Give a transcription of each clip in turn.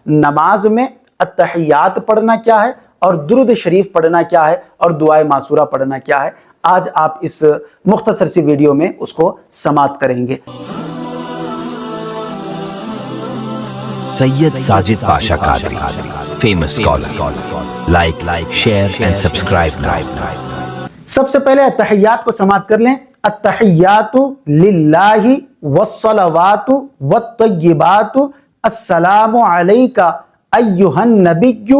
نماز میں التحیات پڑھنا کیا ہے اور درود شریف پڑھنا کیا ہے اور دعائے معصورہ پڑھنا کیا ہے، آج آپ اس مختصر سی ویڈیو میں اس کو سماعت کریں گے۔ Syed Sajid Pasha Qadri, famous scholar, like, share and subscribe now. سب سے پہلے التحیات کو سماعت کر لیں۔ التحیات للہ والصلوات والطیبات السلام علیک ایہا النبی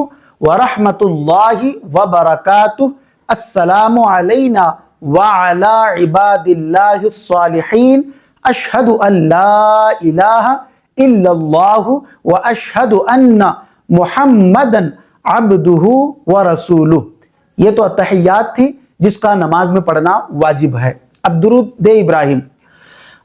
ورحمۃ اللہ وبرکاتہ، السلام علینا وعلی عباد اللہ الصالحین، اشہد ان لا الہ الا اللہ واشہد ان محمدا عبدہ ورسولہ۔ یہ تو التحیات تھی جس کا نماز میں پڑھنا واجب ہے۔ اب درود ابراہیم،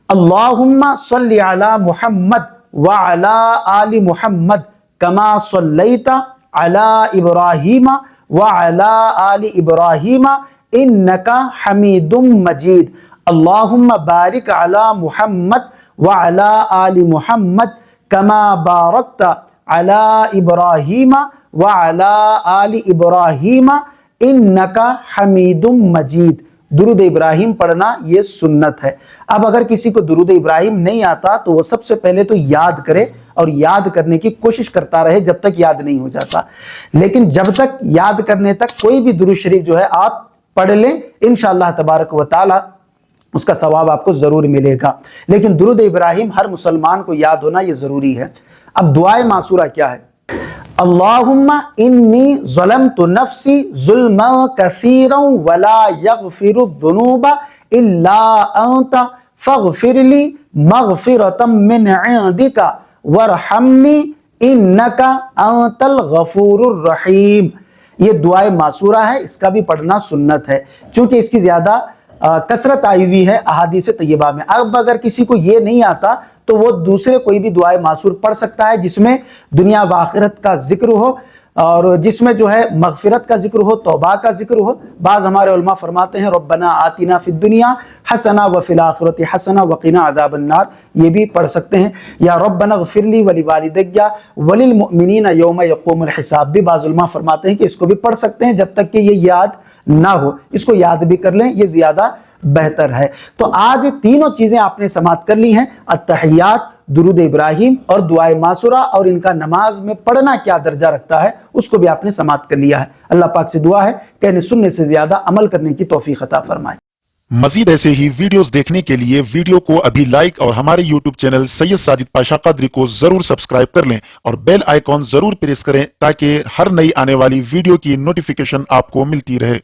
اللہم صلی علی محمد وعلی آل محمد کما صلیت علی ابراہیم وعلی آل ابراہیم انکا حمید مجید، اللہم بارک علی محمد وعلی آل محمد کما بارکت علی ابراہیم وعلی آل ابراہیم انکا حمید مجید۔ درود ابراہیم پڑھنا یہ سنت ہے۔ اب اگر کسی کو درود ابراہیم نہیں آتا تو وہ سب سے پہلے تو یاد کرے اور یاد کرنے کی کوشش کرتا رہے جب تک یاد نہیں ہو جاتا، لیکن جب تک یاد کرنے تک کوئی بھی درود شریف جو ہے آپ پڑھ لیں، انشاءاللہ تبارک و تعالی اس کا ثواب آپ کو ضرور ملے گا۔ لیکن درود ابراہیم ہر مسلمان کو یاد ہونا یہ ضروری ہے۔ اب دعائے معصورہ کیا ہے؟ اللہم انی ظلمت نفسی ظلما کثیرا ولا یغفر الذنوب الا انت فاغفر لی مغفرۃ من عندک وارحمنی انک انت الغفور الرحیم۔ یہ دعائے معصورہ ہے، اس کا بھی پڑھنا سنت ہے چونکہ اس کی زیادہ کثرت آئی ہوئی ہے احادیث طیبہ میں۔ اب اگر کسی کو یہ نہیں آتا تو وہ دوسرے کوئی بھی دعائے معصور پڑھ سکتا ہے جس میں دنیا و آخرت کا ذکر ہو اور جس میں جو ہے مغفرت کا ذکر ہو، توبہ کا ذکر ہو۔ بعض ہمارے علماء فرماتے ہیں ربنا آتنا فی الدنیا حسنہ وفی الآخرۃ حسنہ وقنا عذاب النار، یہ بھی پڑھ سکتے ہیں۔ یا ربنا اغفر لی ولوالدی وللمؤمنین یوم یقوم الحساب بھی بعض علماء فرماتے ہیں کہ اس کو بھی پڑھ سکتے ہیں جب تک کہ یہ یاد نہ ہو، اس کو یاد بھی کر لیں، یہ زیادہ بہتر ہے۔ تو آج تینوں چیزیں آپ نے سماعت کر لی ہیں، التحیات، درود ابراہیم اور دعائے معصورہ، اور ان کا نماز میں پڑھنا کیا درجہ رکھتا ہے اس کو بھی آپ نے سماعت کر لیا ہے۔ اللہ پاک سے دعا ہے کہنے سننے سے زیادہ عمل کرنے کی توفیق عطا فرمائے۔ مزید ایسے ہی ویڈیوز دیکھنے کے لیے ویڈیو کو ابھی لائک اور ہمارے یوٹیوب چینل سید ساجد پاشا قادری کو ضرور سبسکرائب کر لیں اور بیل آئیکن ضرور پریس کریں تاکہ ہر نئی آنے والی ویڈیو کی نوٹیفیکیشن آپ کو ملتی رہے۔